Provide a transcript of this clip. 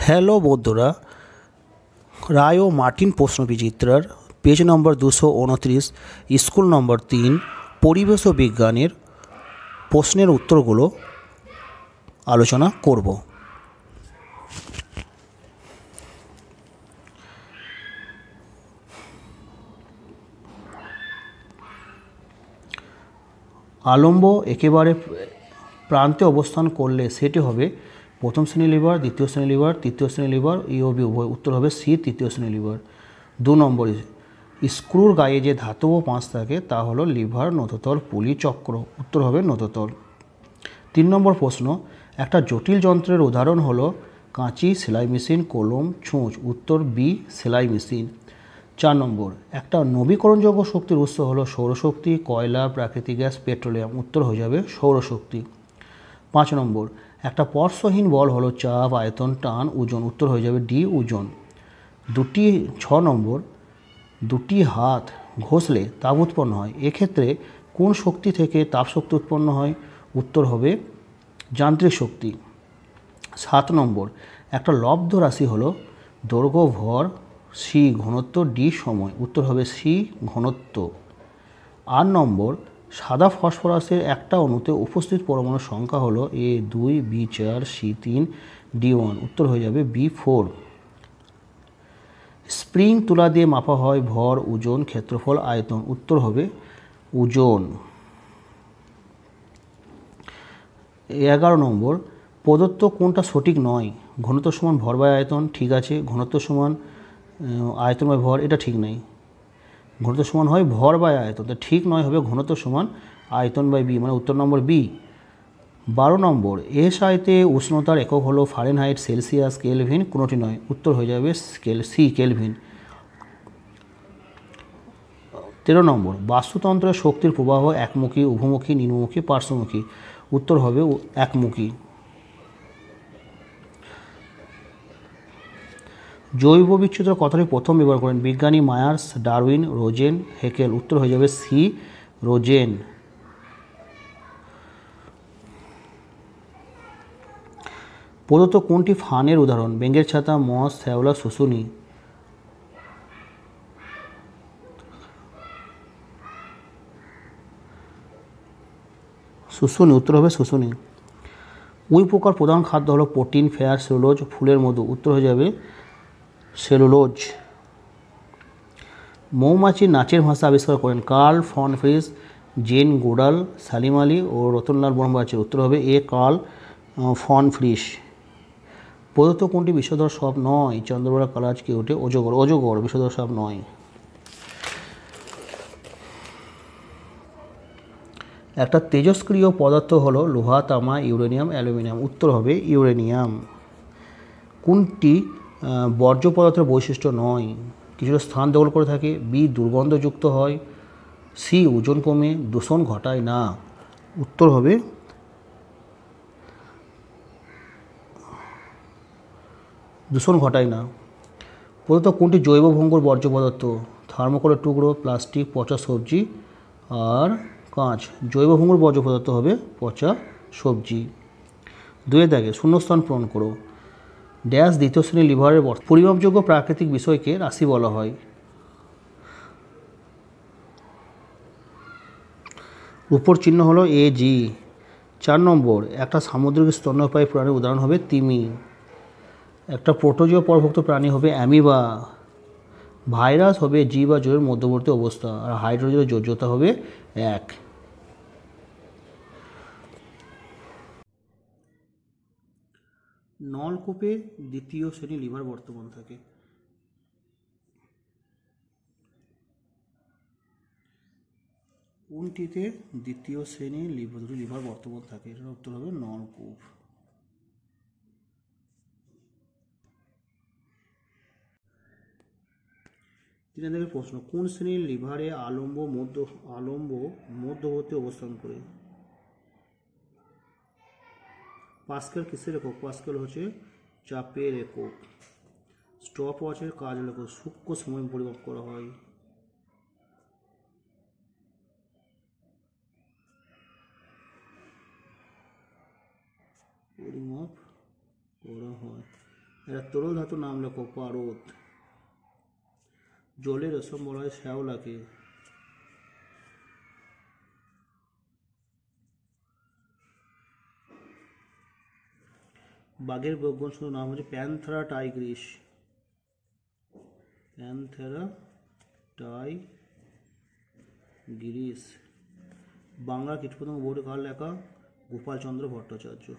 Hello বন্ধুরা, রায় ও Martin প্রশ্নবিচিত্রার পেজ নম্বর 229, স্কুল নম্বর 3, পরিবেশ ও বিজ্ঞানের প্রশ্নের উত্তরগুলো আলোচনা করব। আলম্ব একেবারে প্রান্তে অবস্থান করলে সেটি হবে প্রথম শ্রেণী লিভার, দ্বিতীয় শ্রেণী লিভার, তৃতীয় শ্রেণী লিভার, ই ও বি উভয়। উত্তর হবে সি, তৃতীয় শ্রেণী লিভার। 2 নম্বর, স্ক্রুর গায়ে যে ধাতব পাঁচ থাকে তা হলো লিভার, নততল, পুলি, চক্র। উত্তর হবে নততল। 3 নম্বর প্রশ্ন, একটা জটিল যন্ত্রের উদাহরণ হলো কাঁচি, সেলাই মেশিন, কলম, ছুঁচ। উত্তর বি, সেলাই মেশিন। 4 নম্বর, একটা নবীকরণযোগ্য শক্তির উৎস হলো সৌরশক্তি, কয়লা, প্রাকৃতিক গ্যাস, পেট্রোলিয়াম। উত্তর হয়ে যাবে সৌরশক্তি। 5 নম্বর, একটা স্পর্শহীন বল হলো চাপ, আয়তন, টান, ওজন। উত্তর হয়ে যাবে ডি, ওজন। 6 নম্বর, দুটি হাত ঘষলে তাপ উৎপন্ন হয়, এক্ষেত্রে কোন শক্তি থেকে তাপ শক্তি উৎপন্ন হয়? উত্তর হবে যান্ত্রিক শক্তি। 7 নম্বর, একটা লব্ধ রাশি হলো দৈর্ঘ্য, ভর, সি ঘনত্ব, ডি সময়। উত্তর হবে সি ঘনত্ব। 8 নম্বর, সাদা ফসফরাসের একটা অণুতে উপস্থিত পরমাণুর সংখ্যা হলো এ 2, বি 4, সি 3, ডি 1। উত্তর হয়ে যাবে বি 4। স্প্রিং তুলা দিয়ে মাপা হয় ভর, ওজন, ক্ষেত্রফল, আয়তন। উত্তর হবে ওজন। 11 নম্বর, প্রদত্ত কোনটা সঠিক নয়? ঘনত্ব সমান ভর বাই আয়তন, ঠিক আছে। ঘনত্ব সমান আয়তন বাই ভর, এটা ঠিক নাই। ঘনত্ব সমান হয় ভর বাই আয়তন, তো ঠিক নয়, হবে ঘনত্ব সমান আয়তন বাই বি, মানে উত্তর নম্বর বি। 12 নম্বর, এসআইতে উষ্ণতার একক হলো ফারেনহাইট, সেলসিয়াস, কেলভিন। কোনোটি নয়। উত্তর হয়ে যাবে সি কেলভিন। 13 নম্বর, বাস্তুতন্ত্রের শক্তির প্রবাহ একমুখী, উভমুখী, নিম্নমুখী, পার্শ্বমুখী। উত্তর হবে একমুখী। জৈব বিচ্ছিন্ন কথাটি প্রথম ব্যবহার করেন বিজ্ঞানী মায়ার্স, ডারউইন, রোজেন, হেকেল। উত্তর হয়ে যাবে সি রোজেন। প্রদত্ত কোনটি ফানের উদাহরণ? ব্যাঙের ছাতা, মস, শ্যাওলা, শুশুনি। শুশুনি। উত্তর হবে শুশুনি। উই পোকার প্রধান খাদ্য হলো প্রোটিন, ফ্যাট, সেলুলোজ, ফুলের মধু। উত্তর হয়ে যাবে সেলুলোজ। মৌমাছির নাচের ভাষা আবিষ্কার করেন Karl von Frisch, Jane Goodall, Salim Ali ও রতনলাল ব্রহ্মচারী। উত্তর হবে এ কার্ল ফন ফ্রিস। প্রদত্ত কোনটি বিষধর সাপ নয়? চন্দ্রবড়া, কালাজ, কেউটে, অজগর। অজগর বিষধর সাপ নয়। একটা তেজস্ক্রিয় পদার্থ হলো লোহা, তামা, ইউরেনিয়াম, অ্যালুমিনিয়াম। উত্তর হবে ইউরেনিয়াম। কোনটি বর্জ্য পদার্থের বৈশিষ্ট্য নয়? কিছুটা স্থান দখল করে থাকে, বি দুর্গন্ধযুক্ত হয়, সি ওজন কমে, দূষণ ঘটায় না। উত্তর হবে দূষণ ঘটায় না। প্রদত্ত কোনটি জৈব ভঙ্গুর বর্জ্য পদার্থ? থার্মোকলের টুকরো, প্লাস্টিক, পচা সবজি আর কাঁচ। জৈব ভঙ্গুর বর্জ্য পদার্থ হবে পচা সবজি। 2 দাগে শূন্যস্থান পূরণ করো। ড্যাশ দ্বিতীয় শ্রেণীর লিভারের পরিমাপযোগ্য প্রাকৃতিক বিষয়কে রাশি বলা হয়? উপর চিহ্ন হলো এ জি। 4 নম্বর, একটা সামুদ্রিক স্তন্যপায়ী প্রাণীর উদাহরণ হবে তিমি। একটা প্রোটোজীয় পরভুক্ত প্রাণী হবে অ্যামিবা। ভাইরাস হবে জীব বা জোরের মধ্যবর্তী অবস্থা, আর হাইড্রোজেনের যোজ্যতা হবে 1। নলকূপে দ্বিতীয় শ্রেণী লিভার বর্তমান থাকে? কোনটিতে দ্বিতীয় শ্রেণীর লিভার বর্তমান থাকে? এটার উত্তর হবে নলকূপ। 3 দাগের প্রশ্ন, কোন শ্রেণীর লিভারে আলম্ব মধ্যবর্তী অবস্থান করে? পাস্কেল কিসের একক? পাস্কেল হচ্ছে চাপের একক। স্টপ ওয়াচের কাজ হলো সূক্ষ্ম সময় পরিমাপ করা হয়। এরা তরল ধাতুর নাম লেখো। পারদ। জলে রেশম বলা হয় শ্যাওলাকে। বাঘের বৈজ্ঞানিক নাম হচ্ছে Panthera Tigris. Panthera Tigris. Bangla কীটপতঙ্গ বোর্ডে কার লেখা? গোপালচন্দ্র ভট্টাচার্য।